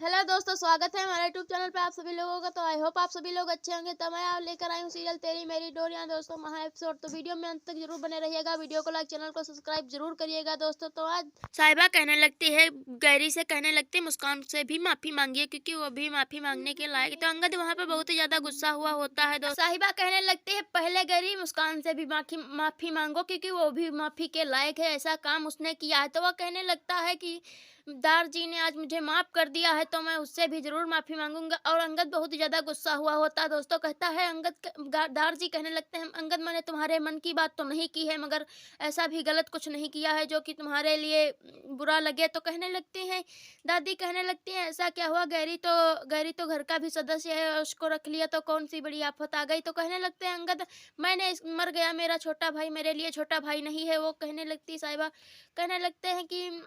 Hello दोस्तों, स्वागत है हमारे यूट्यूब चैनल पे आप सभी लोगों का। तो आई होप आप सभी लोग अच्छे होंगे। तो मैं आप लेकर आई हूँ सीरियल तेरी मेरी डोरियां दोस्तों, महा एपिसोड। तो वीडियो में अंत तक जरूर बने रहिएगा। वीडियो को लाइक, चैनल को सब्सक्राइब जरूर करिएगा दोस्तों। तो आज साहिबा कहने लगती है, गैरी से कहने लगती है मुस्कान से भी माफी मांगिए क्योंकि वो भी माफी मांगने के लायक। तो अंगद वहाँ पर बहुत ही ज्यादा गुस्सा हुआ होता है। साहिबा कहने लगती है, पहले गैरी मुस्कान से भी माफी मांगो क्योंकि वो भी माफी के लायक है, ऐसा काम उसने किया है। तो वह कहने लगता है कि दार जी ने आज मुझे माफ कर दिया है तो मैं उससे भी जरूर माफी मांगूंगा। और अंगद बहुत ही ज्यादा गुस्सा हुआ होता है दोस्तों। कहता है दार जी कहने लगते हैं, अंगद मैंने तुम्हारे मन की बात तो नहीं की है, मगर ऐसा भी गलत कुछ नहीं किया है जो कि तुम्हारे लिए बुरा लगे। तो कहने लगती हैं, दादी कहने लगती हैं, ऐसा क्या हुआ? गैरी तो घर का भी सदस्य है, उसको रख लिया तो कौन सी बड़ी आफत आ गई। तो कहने लगते हैं अंगद, मर गया मेरा छोटा भाई मेरे लिए छोटा भाई नहीं है। वो कहने लगती साहिबा कहने लगते हैं कि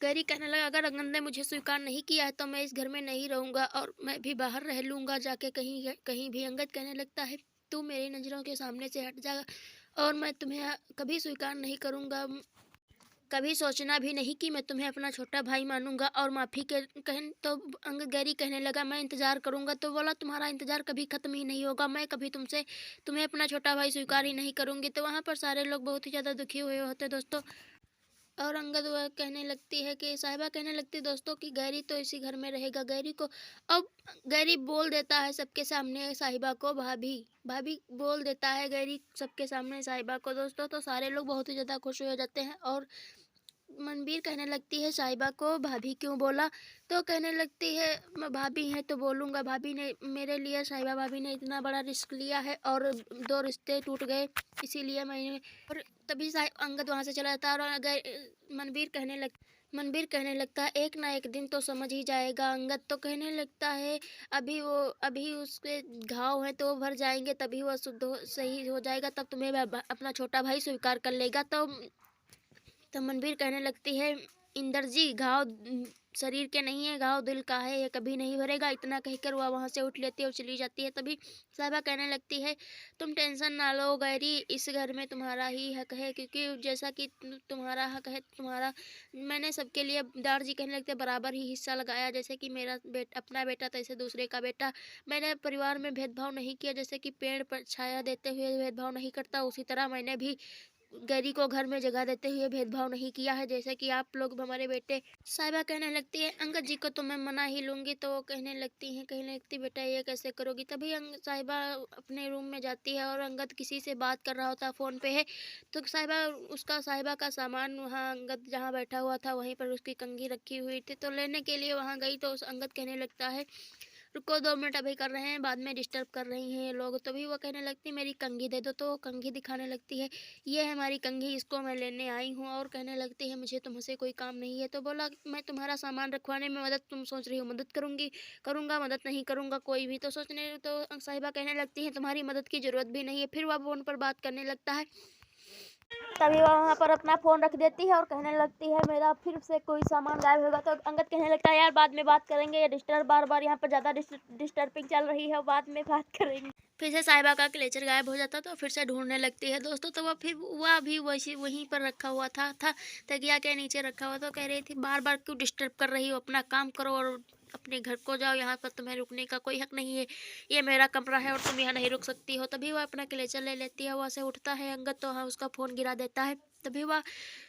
गैरी कहने लगा, अगर अंगद ने मुझे स्वीकार नहीं किया है तो मैं इस घर में नहीं रहूंगा और मैं भी बाहर रह लूंगा जाके कहीं भी। अंगद कहने लगता है, तू मेरी नजरों के सामने से हट जा और मैं तुम्हें कभी स्वीकार नहीं करूंगा। कभी सोचना भी नहीं कि मैं तुम्हें अपना छोटा भाई मानूंगा और माफी के कहन। तो गैरी कहने लगा, मैं इंतजार करूंगा। तो बोला, तुम्हारा इंतजार कभी खत्म ही नहीं होगा, मैं कभी तुम्हें अपना छोटा भाई स्वीकार ही नहीं करूंगी। तो वहां पर सारे लोग बहुत ही ज्यादा दुखी हुए होते दोस्तों। और अंगद वह कहने लगती है कि साहिबा कहने लगती है दोस्तों कि गैरी तो इसी घर में रहेगा। अब गैरी बोल देता है सबके सामने साहिबा को भाभी भाभी बोल देता है गैरी सबके सामने साहिबा को दोस्तों। तो सारे लोग बहुत ही ज़्यादा खुश हो जाते हैं। और मनबीर कहने लगती है साहिबा को, भाभी क्यों बोला? तो कहने लगती है, मैं भाभी है तो बोलूँगा। भाभी ने मेरे लिए, साहिबा भाभी ने इतना बड़ा रिस्क लिया है और 2 रिश्ते टूट गए, इसीलिए मैंने। और तभी अंगद वहाँ से चला जाता है। और मनबीर कहने लगता है, एक ना एक दिन तो समझ ही जाएगा अंगद। तो कहने लगता है, अभी उसके घाव हैं तो वो भर जाएंगे, तभी वह सही हो जाएगा, तब तुम्हें अपना छोटा भाई स्वीकार कर लेगा। तो मनबीर कहने लगती है, इंदर जी, घाव शरीर के नहीं है, घाव दिल का है, ये कभी नहीं भरेगा। इतना कहकर वह वहाँ से उठ लेती है और चली जाती है। तभी साहिबा कहने लगती है, तुम टेंशन ना लो गैरी, इस घर में तुम्हारा ही हक है क्योंकि जैसा कि तुम्हारा हक है, मैंने सबके लिए, दार जी कहने लगते, बराबर ही हिस्सा लगाया। जैसे कि मेरा अपना बेटा तैसे दूसरे का बेटा। मैंने परिवार में भेदभाव नहीं किया, जैसे कि पेड़ पर छाया देते हुए भेदभाव नहीं करता, उसी तरह मैंने भी गैरी को घर में जगह देते हुए भेदभाव नहीं किया है, जैसे कि आप लोग हमारे बेटे। साहिबा कहने लगती है, अंगद जी को तो मैं मना ही लूंगी। तो कहने लगती बेटा ये कैसे करोगी? तभी साहिबा अपने रूम में जाती है और अंगद किसी से बात कर रहा होता फोन पे है। तो साहिबा का सामान वहाँ अंगद जहाँ बैठा हुआ था वहीं पर उसकी कंघी रखी हुई थी, तो लेने के लिए वहाँ गई। तो अंगद कहने लगता है, रुको 2 मिनट अभी कर रहे हैं, बाद में डिस्टर्ब कर रही हैं ये लोग। तभी वो कहने लगती मेरी कंघी दे दो। तो वो कंघी दिखाने लगती है, ये है हमारी कंघी, इसको मैं लेने आई हूँ। और कहने लगती है, मुझे तुमसे कोई काम नहीं है। तो बोला, मैं तुम्हारा सामान रखवाने में मदद, तुम सोच रही हो मदद करूँगा, मदद नहीं करूँगा कोई भी। तो साहिबा कहने लगती है, तुम्हारी मदद की ज़रूरत भी नहीं है। फिर वह फोन पर बात करने लगता है। तभी वह वहाँ पर अपना फ़ोन रख देती है और कहने लगती है, मेरा फिर से कोई सामान गायब होगा। तो अंगद कहने लगता है, यार बाद में बात करेंगे, ये बार बार यहाँ पर ज़्यादा डिस्टर्बिंग चल रही है, बाद में बात करेंगे। फिर से साहिबा का क्लेचर गायब हो जाता तो फिर से ढूंढने लगती है दोस्तों। तो वह भी वहीं पर रखा हुआ था तकिया के नीचे रखा हुआ। तो कह रही थी, बार बार क्यों डिस्टर्ब कर रही हो, अपना काम करो और अपने घर को जाओ, यहाँ पर तुम्हें रुकने का कोई हक नहीं है, ये मेरा कमरा है और तुम यहाँ नहीं रुक सकती हो। तभी वह अपना क्लेचर ले लेती है, वहाँ से उठता है अंगद, तो हाँ उसका फ़ोन गिरा देता है। तभी वह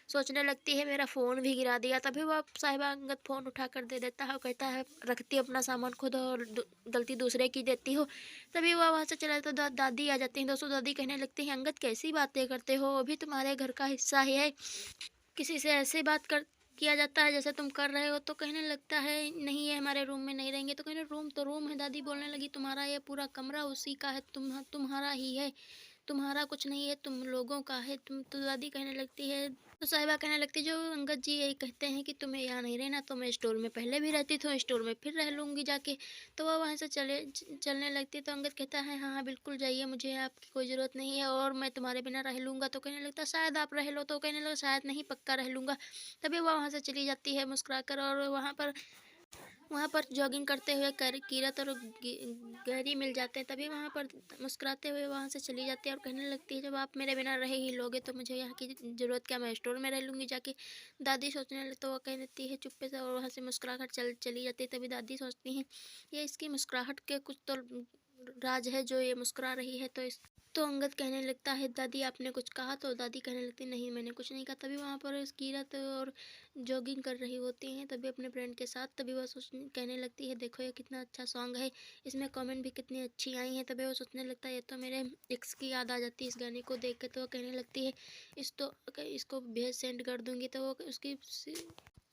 सोचने लगती है, मेरा फ़ोन भी गिरा दिया। तभी वह साहिबा अंगद फ़ोन उठा कर दे देता है और कहता है, रखती अपना सामान खुद और गलती दूसरे की देती हो। तभी वह वहाँ से चला तो दादी आ जाती हैं दोस्तों। दादी कहने लगती हैं, अंगद कैसी बातें करते हो, वो भी तुम्हारे घर का हिस्सा ही है, किसी से ऐसे किया जाता है जैसे तुम कर रहे हो। तो कहने लगता है, नहीं ये हमारे रूम में नहीं रहेंगे। तो कहने, रूम तो रूम है। दादी बोलने लगी, तुम्हारा ये पूरा कमरा उसी का है, तुम्हारा ही है, तुम्हारा कुछ नहीं है, तुम लोगों का है। तो दादी कहने लगती है, तो साहिबा कहने लगती है, जो अंगद जी यही कहते हैं कि तुम्हें यहाँ नहीं रहना, तो मैं स्टोर में पहले भी रहती थी, स्टोर में फिर रह लूँगी जाके। तो वह वहाँ से चलने लगती है। तो अंगद कहता है, हाँ हाँ बिल्कुल जाइए, मुझे आपकी कोई ज़रूरत नहीं है और मैं तुम्हारे बिना रह लूँगा। तो कहने लगता है, शायद आप रह लो। तो कहने लगा, शायद नहीं, पक्का रह लूँगा। तभी वह वहाँ से चली जाती है मुस्कुराकर। और वहाँ पर वहाँ पर जॉगिंग करते हुए कीरत और गैरी मिल जाते हैं। तभी वहाँ पर मुस्कुराते हुए वहाँ से चली जाती है और कहने लगती है, जब आप मेरे बिना रह ही लोगे तो मुझे यहाँ की ज़रूरत क्या, मैं स्टोर में रह लूँगी जाके। दादी सोचने लगे तो वो कह देती है चुप्पे से, और वहाँ से मुस्कुरा कर चली जाती है। तभी दादी सोचती हैं, ये इसकी मुस्कुराहट के कुछ तो राज है जो ये मुस्कुरा रही है। तो अंगद कहने लगता है, दादी आपने कुछ कहा? तो दादी कहने लगती, नहीं मैंने कुछ नहीं कहा। तभी वहाँ पर कीरत और जॉगिंग कर रही होती हैं तभी अपने फ्रेंड के साथ। तभी वह कहने लगती है, देखो ये कितना अच्छा सॉन्ग है, इसमें कमेंट भी कितनी अच्छी आई हैं। तभी वो सोचने लगता है, ये तो मेरे एक्स की याद आ जाती है इस गाने को देख के। तो वो कहने लगती है, इसको भेज सेंड कर दूंगी। तो वो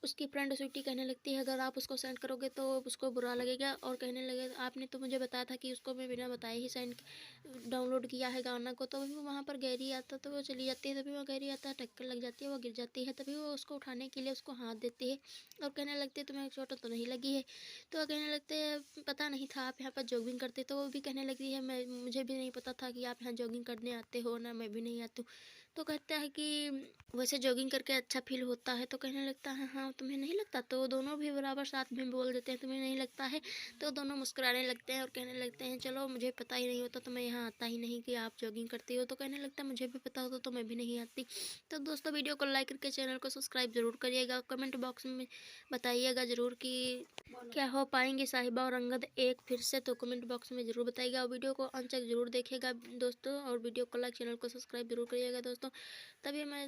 उसकी फ्रेंड स्वीटी कहने लगती है, अगर आप उसको सेंड करोगे तो उसको बुरा लगेगा, और कहने लगे, आपने तो मुझे बताया था कि उसको मैं बिना बताए ही सेंड डाउनलोड किया है गाना को। तो वही वहाँ पर गैरी आता, तो वो चली जाती है। तभी वो गैरी आता है, टक्कर लग जाती है, वो गिर जाती है। तभी वो उसको उठाने के लिए उसको हाथ देती है और कहने लगती है, तुम्हें चोट तो नहीं लगी है? तो वो कहने लगते हैं, पता नहीं था आप यहाँ पर जॉगिंग करते। तो वो भी कहने लगती है, मुझे भी नहीं पता था कि आप यहाँ जॉगिंग करने आते हो ना, मैं भी नहीं आती हूँ। तो कहता है कि वैसे जॉगिंग करके अच्छा फील होता है। तो कहने लगता है, हाँ तुम्हें नहीं लगता? तो दोनों भी बराबर साथ में बोल देते हैं, तुम्हें नहीं लगता है? तो दोनों मुस्कुराने लगते हैं और कहने लगते हैं, चलो मुझे पता ही नहीं होता तो मैं यहाँ आता ही नहीं कि आप जॉगिंग करती हो। तो कहने लगता है, मुझे भी पता होता तो मैं भी नहीं आती। तो दोस्तों वीडियो को लाइक करके चैनल को सब्सक्राइब जरूर करिएगा। कमेंट बॉक्स में बताइएगा ज़रूर कि क्या हो पाएंगे साहिबा और अंगद एक फिर से। तो कमेंट बॉक्स में ज़रूर बताइएगा और वीडियो को अंत तक जरूर देखिएगा दोस्तों, और वीडियो को लाइक, चैनल को सब्सक्राइब जरूर करिएगा दोस्तों। तभी मैं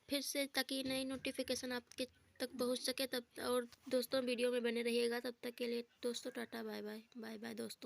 फिर से, ताकि नई नोटिफिकेशन आपके तक पहुंच सके तब। और दोस्तों वीडियो में बने रहिएगा, तब तक के लिए दोस्तों tata bye bye. Bye bye दोस्तों।